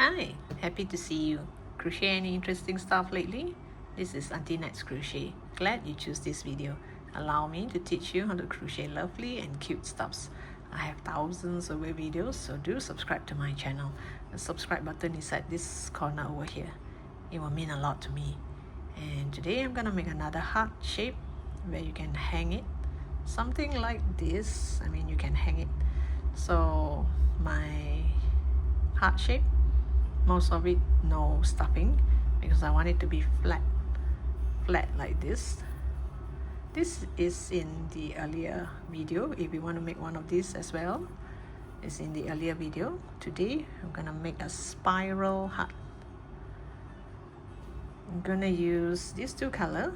Hi, happy to see you. Crochet any interesting stuff lately? This is Auntie Nat's Crochet. Glad you choose this video. Allow me to teach you how to crochet lovely and cute stuffs. I have thousands of videos, so do subscribe to my channel. The subscribe button is at this corner over here. It will mean a lot to me. And today I'm gonna make another heart shape where you can hang it. Something like this. You can hang it. So my heart shape, most of it no stuffing because I want it to be flat like this. This is in the earlier video. If you want to make one of these as well, it's in the earlier video. Today I'm gonna make a spiral heart. I'm gonna use these two colors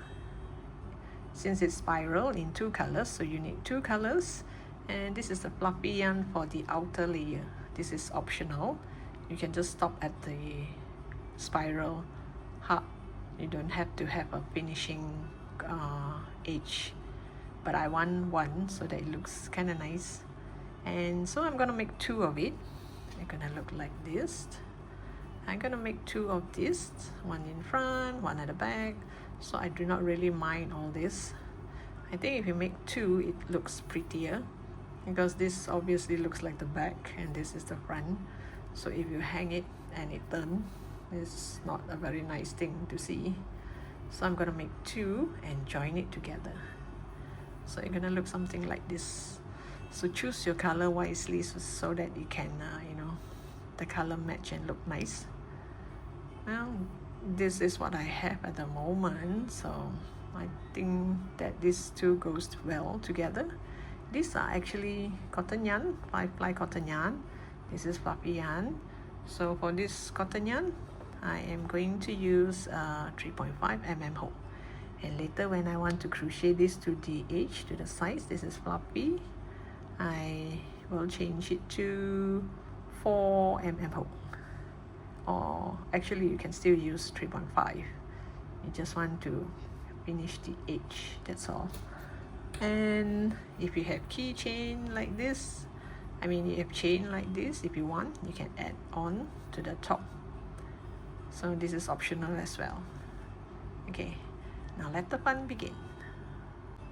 since it's spiral in two colors, so you need two colors. And this is the fluffy yarn for the outer layer. This is optional. You can just stop at the spiral heart. You don't have to have a finishing edge, but I want one so that it looks kind of nice. And so I'm gonna make two of it. They're gonna look like this. I'm gonna make two of this, one in front, one at the back, so I do not really mind all this. I think if you make two, it looks prettier because this obviously looks like the back and this is the front. So if you hang it and it turns, it's not a very nice thing to see. So I'm gonna make two and join it together. So you're gonna look something like this. So choose your color wisely so that you can, the color match and look nice. Well, this is what I have at the moment, so I think that these two goes well together. These are actually cotton yarn, 5-ply cotton yarn. This is fluffy yarn. So for this cotton yarn, I am going to use 3.5 mm hook. And later when I want to crochet this to the edge, to the sides, this is fluffy, I will change it to 4 mm hook. Or actually you can still use 3.5. You just want to finish the edge, that's all. And if you have keychain like this, you have chain like this, if you want, you can add on to the top. So this is optional as well. Okay, now let the fun begin.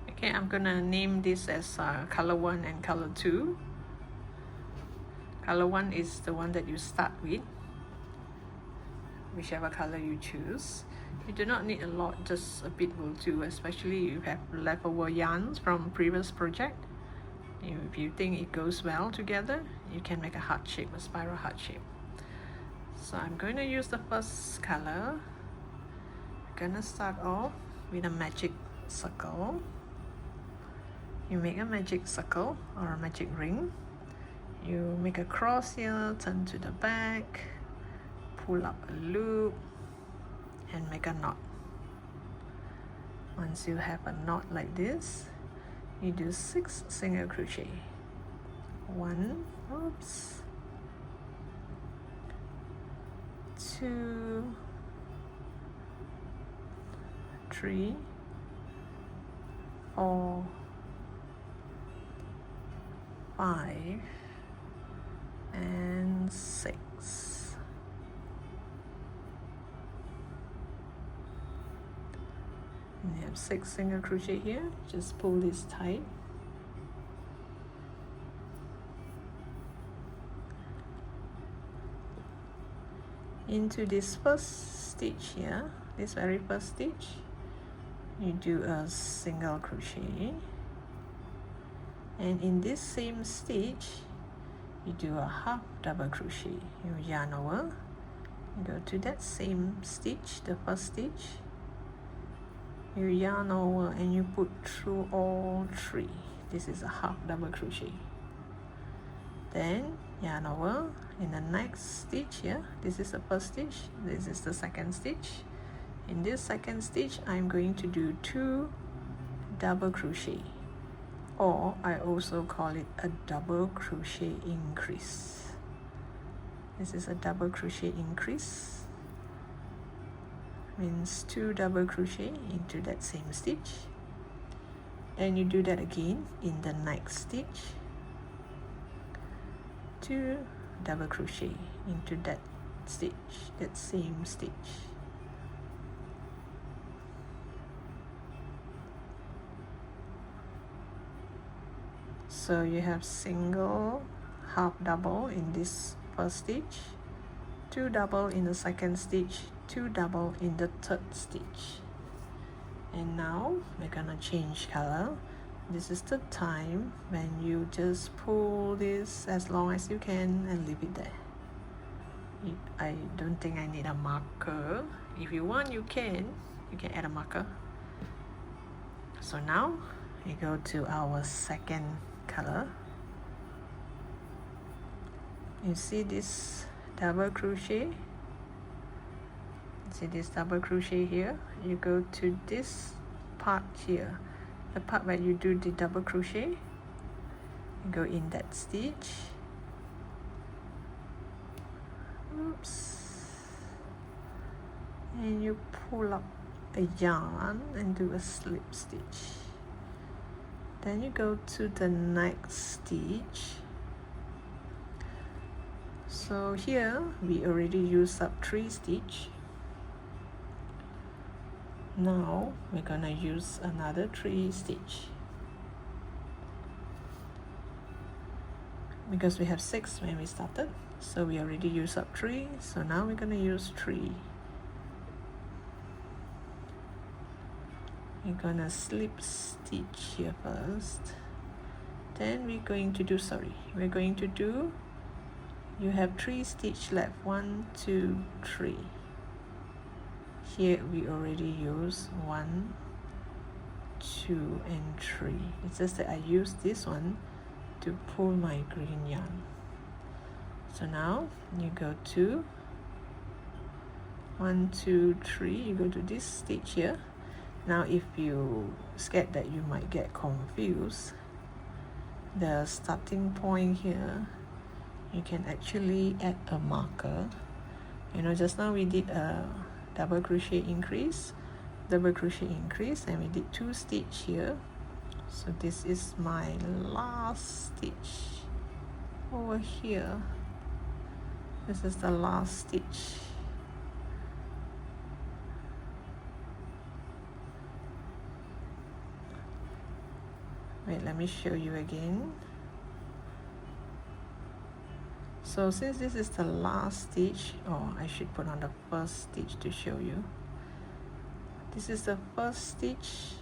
Okay, I'm gonna name this as color 1 and color 2. Color 1 is the one that you start with, whichever color you choose. You do not need a lot, just a bit will do, especially if you have leftover yarns from previous project. If you think it goes well together, you can make a heart shape, a spiral heart shape. So I'm going to use the first color. I'm gonna start off with a magic circle. You make a magic circle or a magic ring. You make a cross here, turn to the back, pull up a loop and make a knot. Once you have a knot like this, you do 6 single crochet. 1, 2, 3, 4, 5 and 6. And you have 6 single crochet here. Just pull this tight. Into this first stitch here, this very first stitch, you do a single crochet, and in this same stitch you do a half double crochet. You yarn over, go to that same stitch, the first stitch, you yarn over and you put through all 3. This is a half double crochet. Then yarn over in the next stitch here. This is the first stitch, this is the second stitch. In this second stitch I'm going to do 2 double crochet, or I also call it a double crochet increase. This is a double crochet increase, means 2 double crochet into that same stitch, and you do that again in the next stitch, 2 double crochet into that stitch, that same stitch. So you have single, half double in this first stitch, 2 double in the second stitch, 2 double in the third stitch. And now we're gonna change color. This is the time when you just pull this as long as you can and leave it there. I don't think I need a marker. If you want, you can add a marker. So now we go to our second color. You see this double crochet? See this double crochet here? You go to this part here, the part where you do the double crochet. You go in that stitch. Oops. And you pull up a yarn and do a slip stitch. Then you go to the next stitch. So here we already used up 3 stitches. Now we're gonna use another 3 stitches because we have 6 when we started, so we already used up 3, so now we're gonna use 3. We're gonna slip stitch here first, then we're going to do you have 3 stitches left, 1, 2, 3. Here we already use 1, 2, and 3. It's just that I use this one to pull my green yarn. So now you go to 1, 2, 3. You go to this stitch here. Now if you scared that you might get confused, the starting point here, you can actually add a marker. You know, just now we did a double crochet increase, and we did 2 stitches here. So this is my last stitch over here. This is the last stitch. Wait, let me show you again. So since this is the last stitch, I should put on the first stitch to show you. This is the first stitch,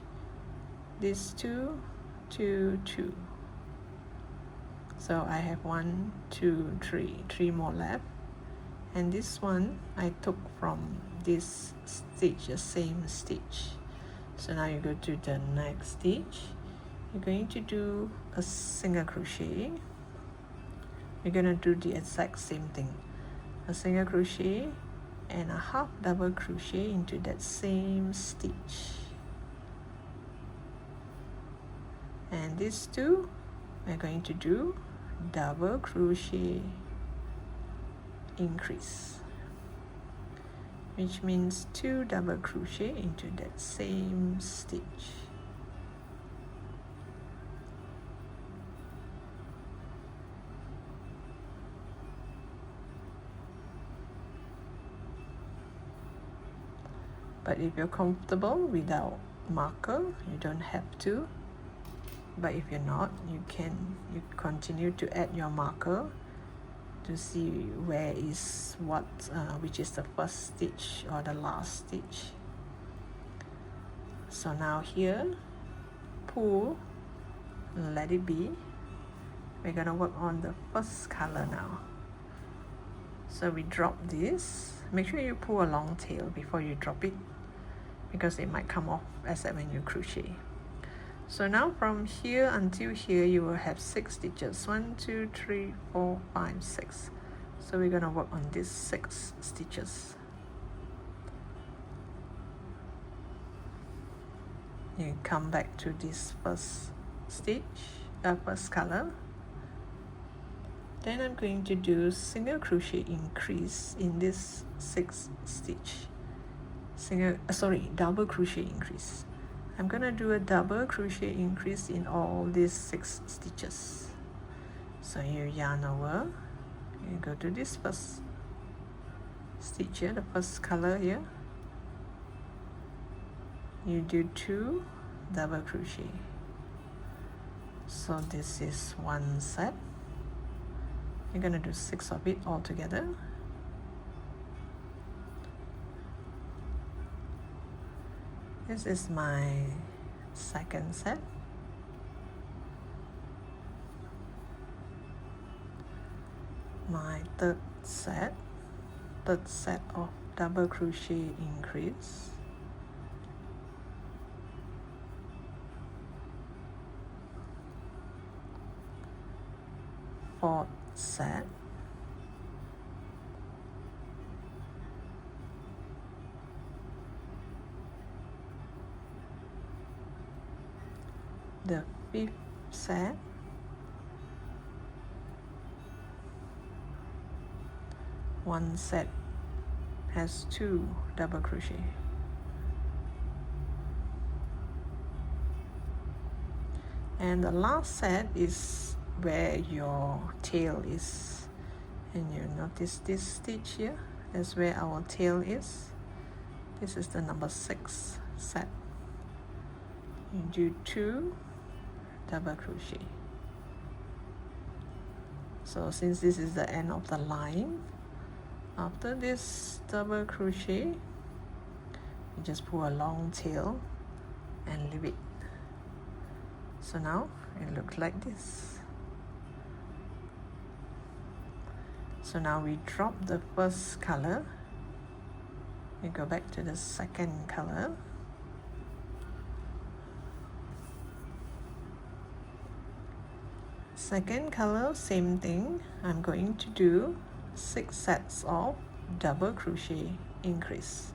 this 2, 2, 2. So I have 1, 2, 3 more left. And this one I took from this stitch, the same stitch. So now you go to the next stitch. You're going to do a single crochet. You're gonna do the exact same thing, a single crochet and a half double crochet into that same stitch. And these 2 we're going to do double crochet increase, which means 2 double crochet into that same stitch. But if you're comfortable without marker, you don't have to. But if you're not, you continue to add your marker to see where is what, which is the first stitch or the last stitch. So now here, pull, let it be. We're gonna work on the first color now. So we drop this. Make sure you pull a long tail before you drop it, because it might come off except when you crochet. So now from here until here you will have 6 stitches. 1, 2, 3, 4, 5, 6. So we're gonna work on these 6 stitches. You come back to this first stitch, first color. Then I'm going to do single crochet increase in this 6th stitch. Double crochet increase. I'm gonna do a double crochet increase in all these 6 stitches. So you yarn over, you go to this first stitch here, the first color here, you do 2 double crochet. So this is one set. You're going to do 6 of it all together. This is my second set. My third set of double crochet increase. Fourth set. The fifth set. One set has 2 double crochet. And the last set is where your tail is, and you notice this stitch here, that's where our tail is. This is the number 6 set. You do 2 double crochet. So since this is the end of the line, after this double crochet, you just pull a long tail and leave it. So now it looks like this. So now we drop the first color, we go back to the second color, second color, same thing. I'm going to do 6 sets of double crochet increase,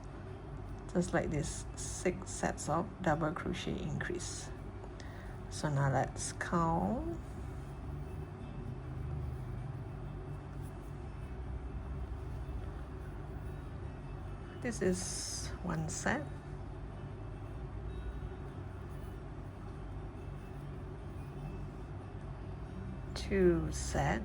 just like this, 6 sets of double crochet increase. So now let's count. This is one set. Two set.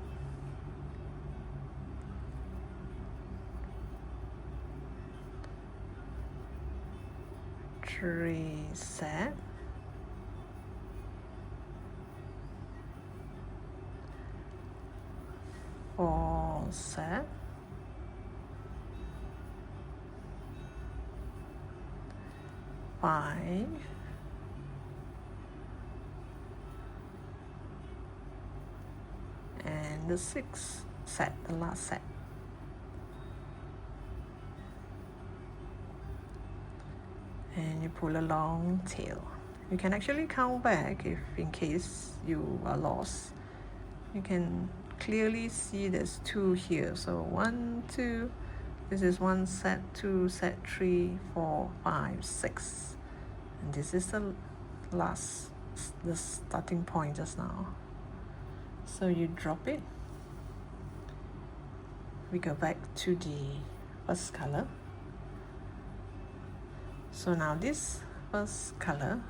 Three set. Four set. Five. And the 6th set, the last set. And you pull a long tail. You can actually count back if in case you are lost. You can clearly see there's 2 here. So 1, 2, this is 1 set, 2 set, 3, 4, 5, 6. And this is the last, the starting point just now. So you drop it. We go back to the first color. So now this first color,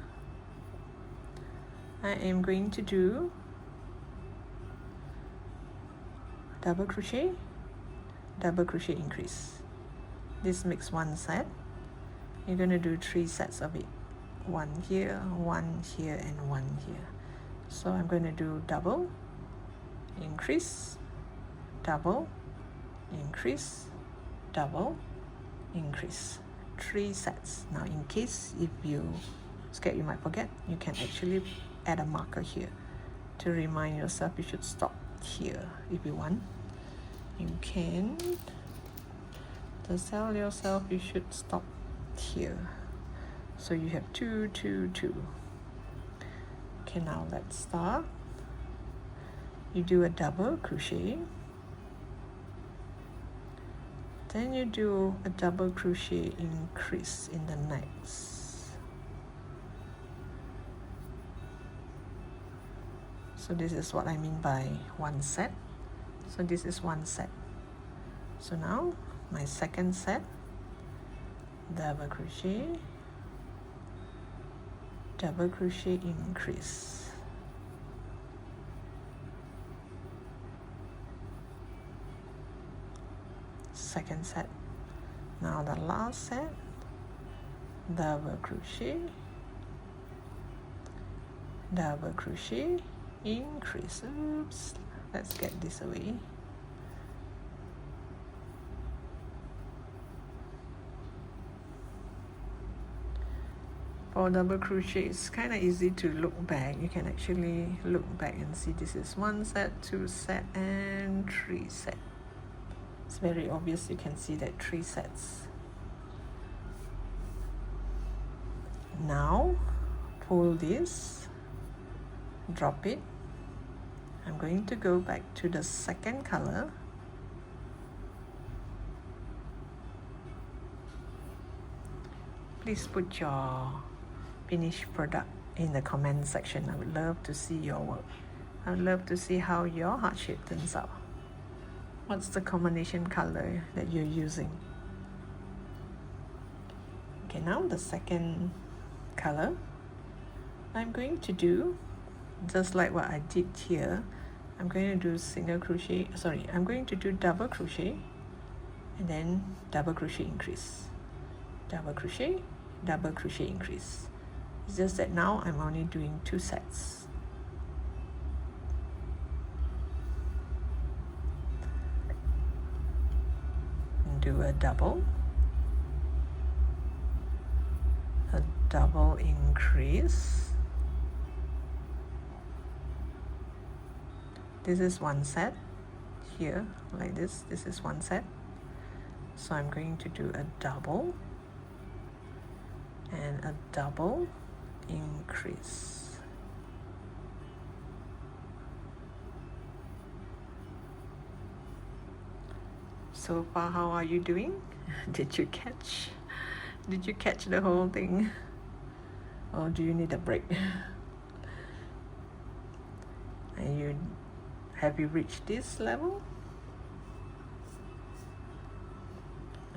I am going to do double crochet increase. This makes 1 set. You're going to do 3 sets of it. 1 here, 1 here, and 1 here. So I'm going to do double, increase, double, increase, double, increase. 3 sets. Now in case if you scared you might forget, you can actually add a marker here to remind yourself you should stop here. If you want, you can just tell yourself you should stop here. So you have 2, 2, 2. Okay, now let's start. You do a double crochet, then you do a double crochet increase in the next. So this is what I mean by 1 set. So this is 1 set. So now my second set, double crochet, double crochet increase. Second set, Now the last set, double crochet, double crochet, increase. Oops, let's get this away. For double crochet, it's kind of easy to look back. You can actually look back and see this is 1 set, 2 set, and 3 set. It's very obvious. You can see that 3 sets. Now pull this, drop it. I'm going to go back to the second color. Please put your finished product in the comment section. I would love to see your work. I would love to see how your heart shape turns out. What's the combination color that you're using? Okay, now the second color, I'm going to do just like what I did here. I'm going to do single crochet, sorry, I'm going to do double crochet and then double crochet increase, double crochet, double crochet increase. It's just that now I'm only doing 2 sets. Do a double increase. This is 1 set here, like this. This is 1 set. So I'm going to do a double and a double increase. So far, how are you doing? Did you catch the whole thing? Or do you need a break? Have you reached this level?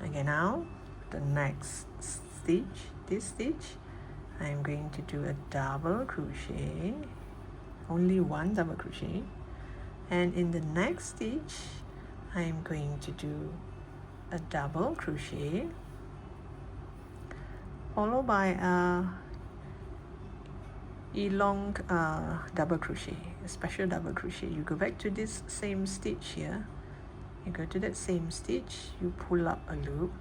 Okay, now the next stitch, this stitch, I'm going to do a double crochet, only 1 double crochet, and in the next stitch I'm going to do a double crochet followed by a double crochet, a special double crochet. You go back to this same stitch here, you go to that same stitch, you pull up a loop.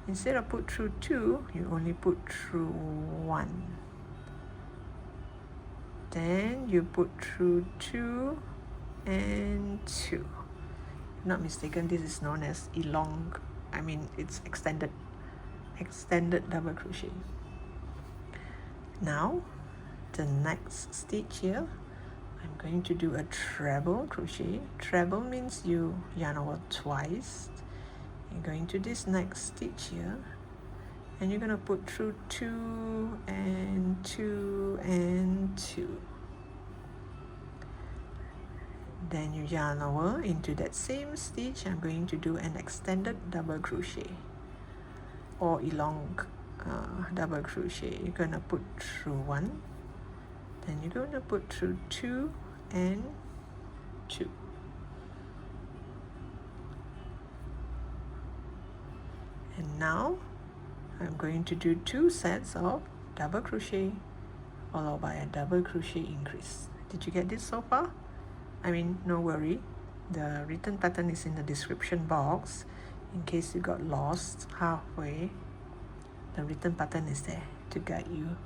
Instead of put through 2, you only put through 1. Then you put through 2 and 2. If not mistaken, this is known as it's extended double crochet. Now the next stitch here, I'm going to do a treble crochet. Treble means you yarn over twice. You're going to this next stitch here and you're going to put through 2 and 2 and 2. Then you yarn over into that same stitch. I'm going to do an extended double crochet or double crochet. You're going to put through 1, then you're going to put through 2 and 2. And now I'm going to do 2 sets of double crochet followed by a double crochet increase. Did you get this so far? No worry, the written pattern is in the description box. In case you got lost halfway, the written pattern is there to guide you.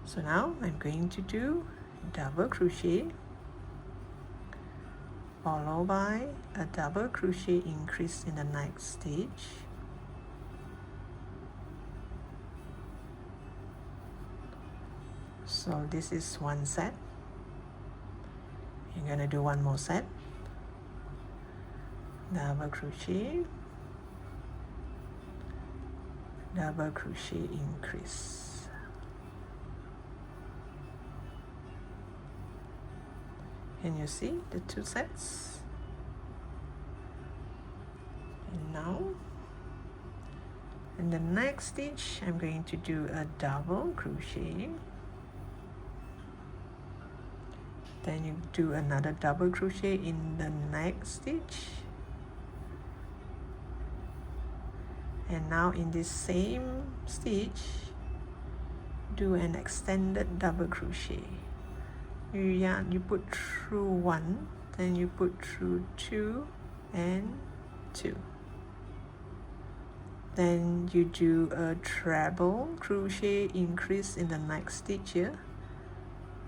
So now I'm going to do double crochet followed by a double crochet increase in the next stitch. So this is 1 set. You're going to do 1 more set, double crochet, double crochet increase. Can you see the 2 sets? And now in the next stitch I'm going to do a double crochet, then you do another double crochet in the next stitch, And now in this same stitch, do an extended double crochet. You put through 1, then you put through 2 and 2. Then you do a treble crochet increase in the next stitch here.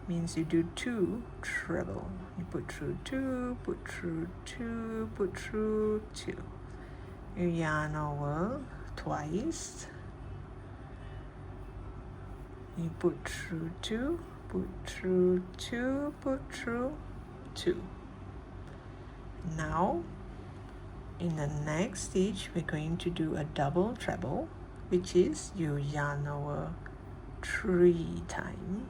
Means you do 2 treble. You put through 2, put through 2, put through 2. You yarn over twice. You put through 2, put through 2, put through 2. Now in the next stitch we're going to do a double treble, which is you yarn over 3 times.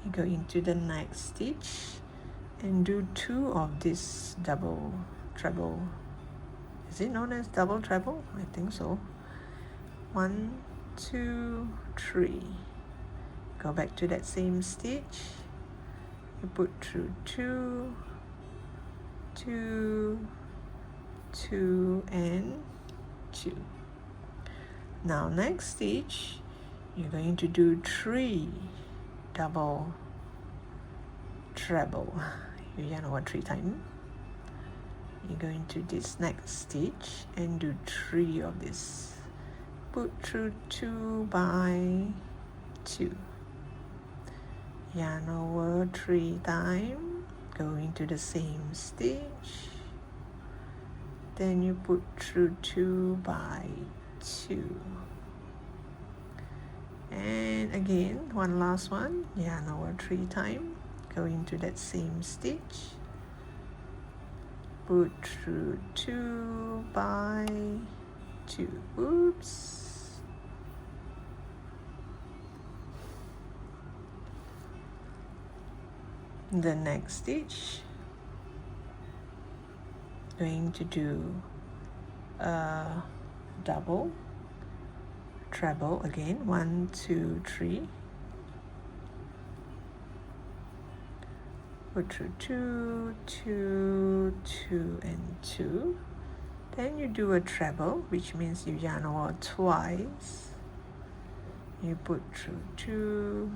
You go into the next stitch and do 2 of this double treble. Is it known as double treble? I think so. 1, 2, 3. Go back to that same stitch. You put through 2, 2, 2 and 2. Now next stitch you're going to do 3 double treble. You yarn over 3 times. You go into this next stitch and do 3 of this. Put through 2 by 2. Yarn over 3 times. Go into the same stitch. Then you put through 2 by 2. And again, one last one, yarn over 3 times, go into that same stitch, put through 2 by 2. Oops. The next stitch, going to do a double treble again. 1, 2, 3. Put through 2, 2, 2 and 2. Then you do a treble, which means you yarn over twice. You put through 2,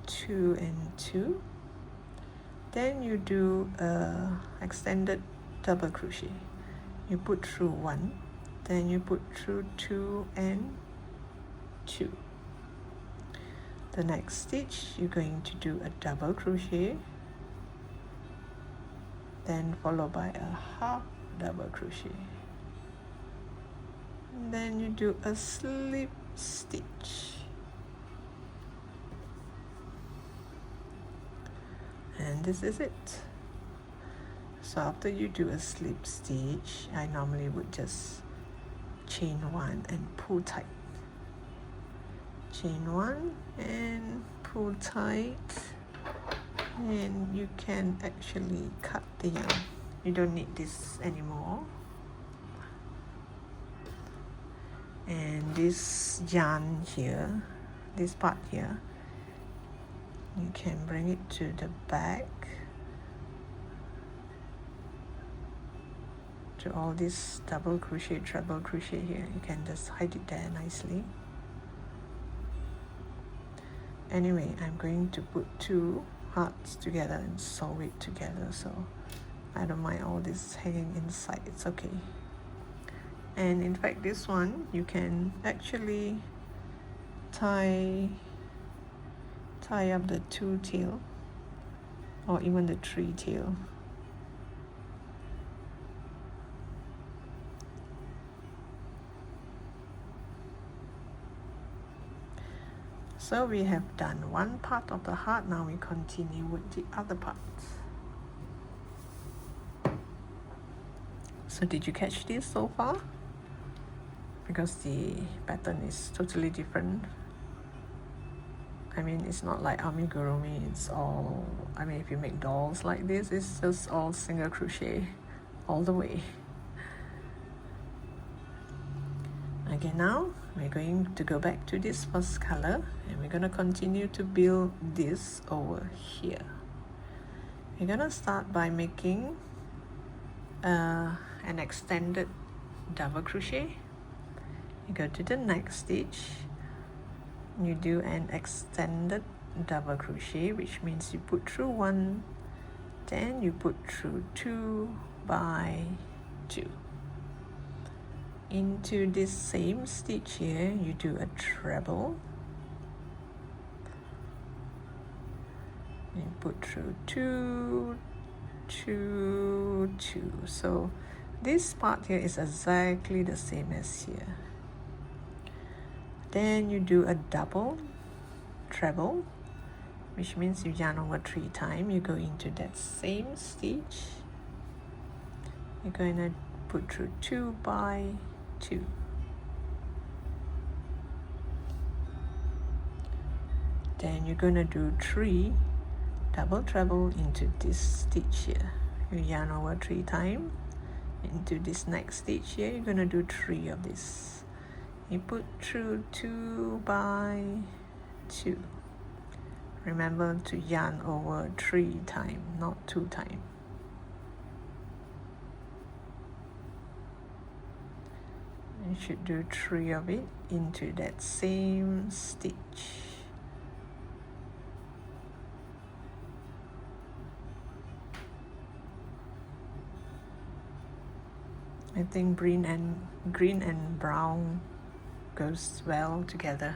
2 and 2. Then you do a extended double crochet. You put through 1, then you put through 2 and 2. The next stitch you're going to do a double crochet, then followed by a half double crochet. And then you do a slip stitch. And this is it. So after you do a slip stitch, I normally would just chain 1 and pull tight. Chain 1 and pull tight, and you can actually cut the yarn. You don't need this anymore. And this yarn here, this part here, you can bring it to the back, to all this double crochet, treble crochet here. You can just hide it there nicely. Anyway, I'm going to put 2 hearts together and sew it together, so I don't mind all this hanging inside, it's okay. And in fact this one you can actually tie up the 2 tail or even the 3 tail. So we have done one part of the heart. Now we continue with the other part. So did you catch this so far? Because the pattern is totally different. I mean, it's not like amigurumi, it's all, I mean, if you make dolls like this, it's just all single crochet all the way. Okay, now we're going to go back to this first color and we're going to continue to build this over here. We're going to start by making an extended double crochet, you go to the next stitch, you do an extended double crochet, which means you put through 1, then you put through 2 by 2. Into this same stitch here, you do a treble, and put through 2, 2, 2. So this part here is exactly the same as here. Then you do a double treble, which means you yarn over 3 times. You go into that same stitch, you're going to put through 2 by 2. Then you're going to do 3 double treble into this stitch here. You yarn over 3 times. Into this next stitch here, you're going to do 3 of this. You put through 2 by 2. Remember to yarn over 3 times, not 2 times. You should do 3 of it into that same stitch. I think green and brown goes well together.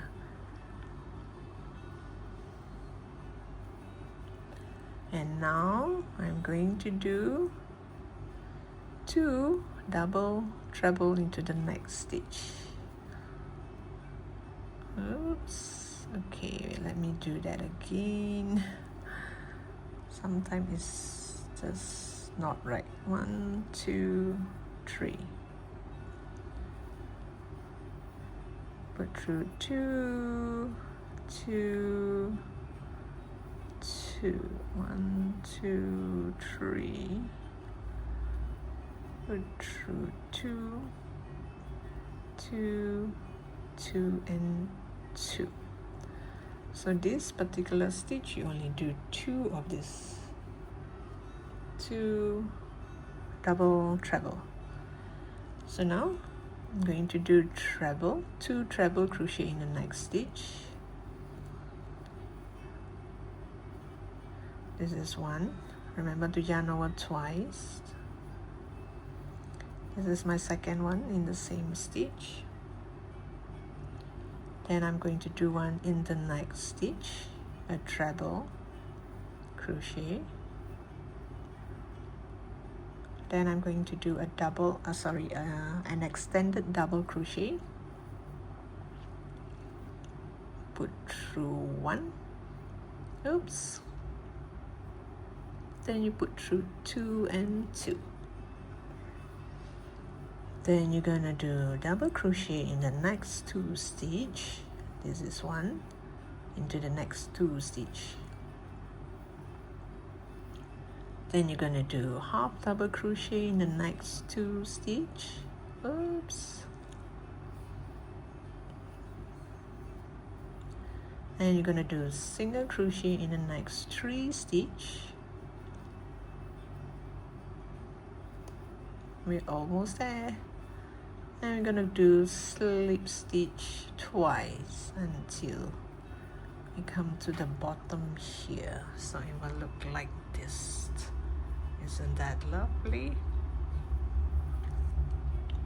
And now I'm going to do 2 double treble into the next stitch. Oops. Okay, let me do that again. Sometimes it's just not right. 1, 2, 3. Put through 2, 2, 2. 1, 2, 3. Put through 2, 2, 2, and 2. So this particular stitch, you only do 2 of this. 2 double treble. So now I'm going to do treble, 2 treble crochet in the next stitch. This is 1. Remember to yarn over twice. This is my second one in the same stitch. Then I'm going to do 1 in the next stitch, a treble crochet. Then I'm going to do a double, an extended double crochet. Put through 1. Oops. Then you put through 2 and 2. Then you're gonna do double crochet in the next 2 stitch. This is 1 into the next 2 stitch. Then you're gonna do half double crochet in the next 2 stitch. Oops. And you're gonna do single crochet in the next 3 stitch. We're almost there. And we're gonna do slip stitch twice until we come to the bottom here. So it will look like this. Isn't that lovely?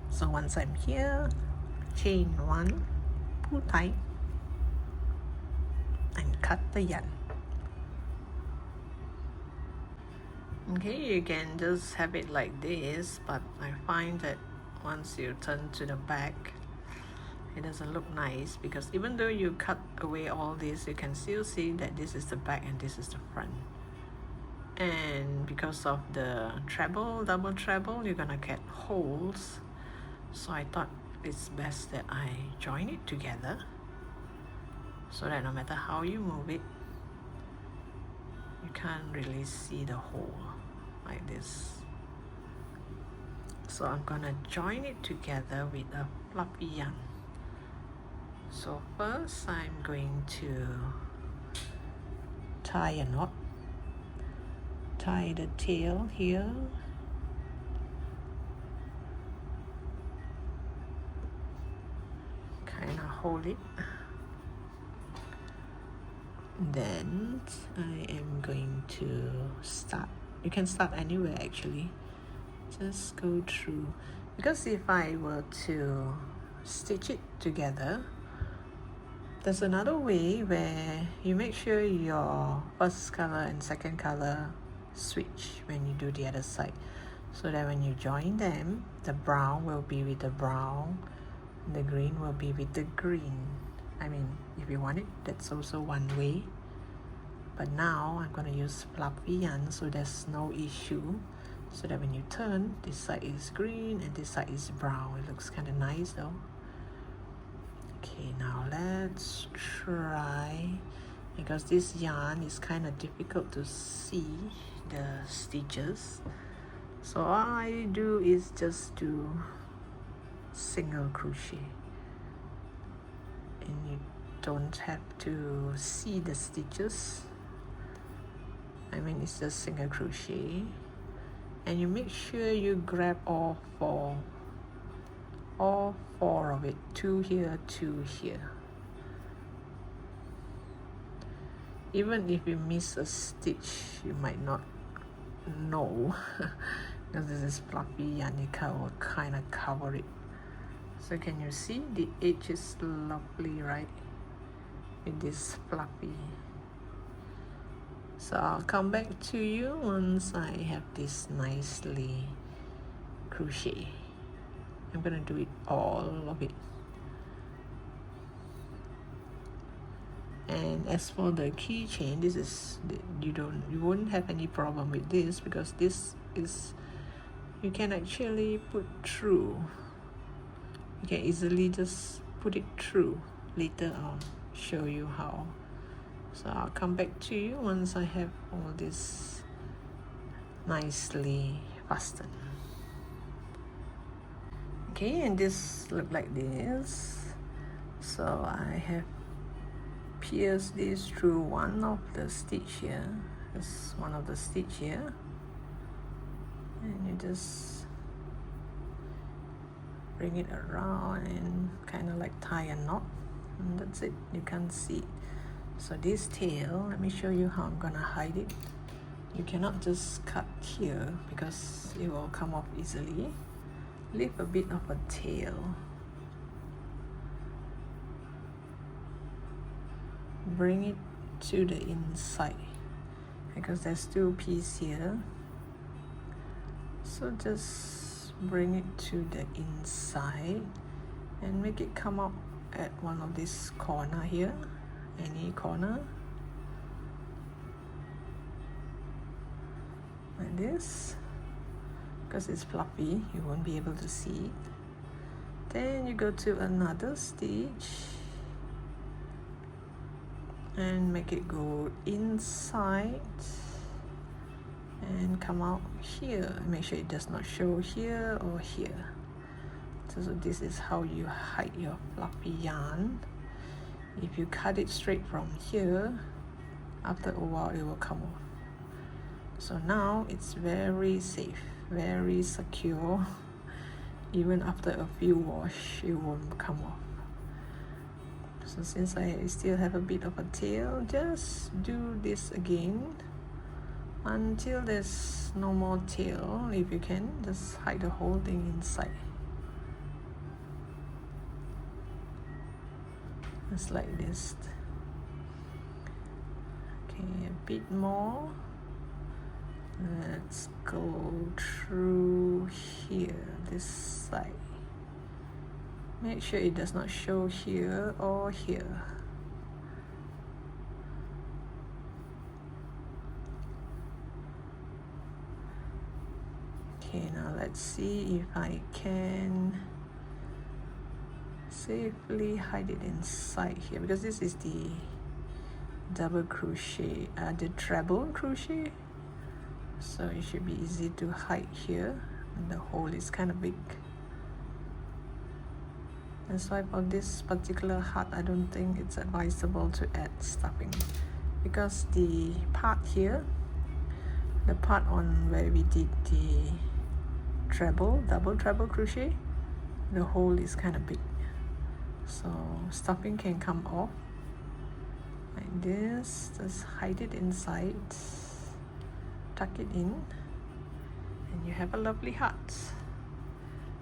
So once I'm here, chain 1, pull tight, and cut the yarn. Okay, you can just have it like this, but I find that once you turn to the back, it doesn't look nice, because even though you cut away all this, you can still see that this is the back and this is the front. And because of the treble, double treble, you're gonna get holes. So I thought it's best that I join it together, so that no matter how you move it, you can't really see the hole like this. So I'm gonna join it together with a fluffy yarn. So first I'm going to tie a knot. Tie the tail here. kind of hold it. Then I am going to start. You can start anywhere actually. Just go through, because if I were to stitch it together, there's another way where you make sure your first color and second color switch when you do the other side, so that when you join them, the brown will be with the brown, the green will be with the green. I mean, if you want it, that's also one way. But now I'm going to use fluffy yarn, so there's no issue, so that when you turn, this side is green and this side is brown. It looks kind of nice though. Okay, now let's try, because this yarn is kind of difficult to see the stitches, so all I do is just do single crochet, and you don't have to see the stitches. I mean, it's just single crochet, and you make sure you grab all four of it, 2 here, 2 here. Even if you miss a stitch, you might not know because this is fluffy yarn, it will kind of cover it. So can you see the edge is lovely, right, with this fluffy? So I'll come back to you once I have this nicely crochet. I'm gonna do it all of it. And as for the keychain, this is, you won't have any problem with this, because this is, you can actually put through. You can easily just put it through. Later I'll show you how. So I'll come back to you once I have all this nicely fastened. Okay, and this look like this. So I have pierced this through one of the stitch here. This one of the stitch here, and you just bring it around and kind of like tie a knot, and that's it. You can't see it. So this tail, let me show you how I'm gonna hide it. You cannot just cut here because it will come off easily. Leave a bit of a tail. Bring it to the inside, because there's 2 pieces here. So just bring it to the inside and make it come up at one of this corner here, any corner, like this. Because it's fluffy, you won't be able to see it. Then you go to another stitch and make it go inside and come out here. Make sure it does not show here or here. So this is how you hide your fluffy yarn. If you cut it straight from here, after a while it will come off. So now it's very safe, very secure. Even after a few wash, it won't come off. So since I still have a bit of a tail, just do this again until there's no more tail. If you can, just hide the whole thing inside. Just like this. Okay, a bit more. Let's go through here, this side. Make sure it does not show here or here. Okay, now let's see if I can safely hide it inside here, because this is the double crochet, the treble crochet. So it should be easy to hide here, and the hole is kind of big. That's why for this particular heart, I don't think it's advisable to add stuffing, because the part here, the part on where we did the double treble crochet, the hole is kind of big. so stuffing can come off like this. Just hide it inside, tuck it in, and you have a lovely heart.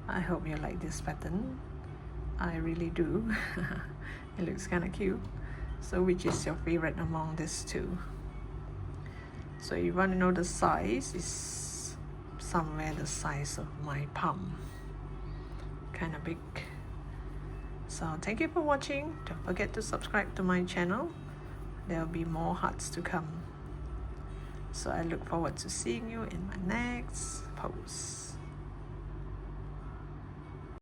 I hope you like this pattern. I really do. It looks kind of cute. So which is your favorite among these two? So you want to know the size, is somewhere the size of my palm, kind of big. So thank you for watching. Don't forget to subscribe to my channel. There will be more hearts to come. So I look forward to seeing you in my next post.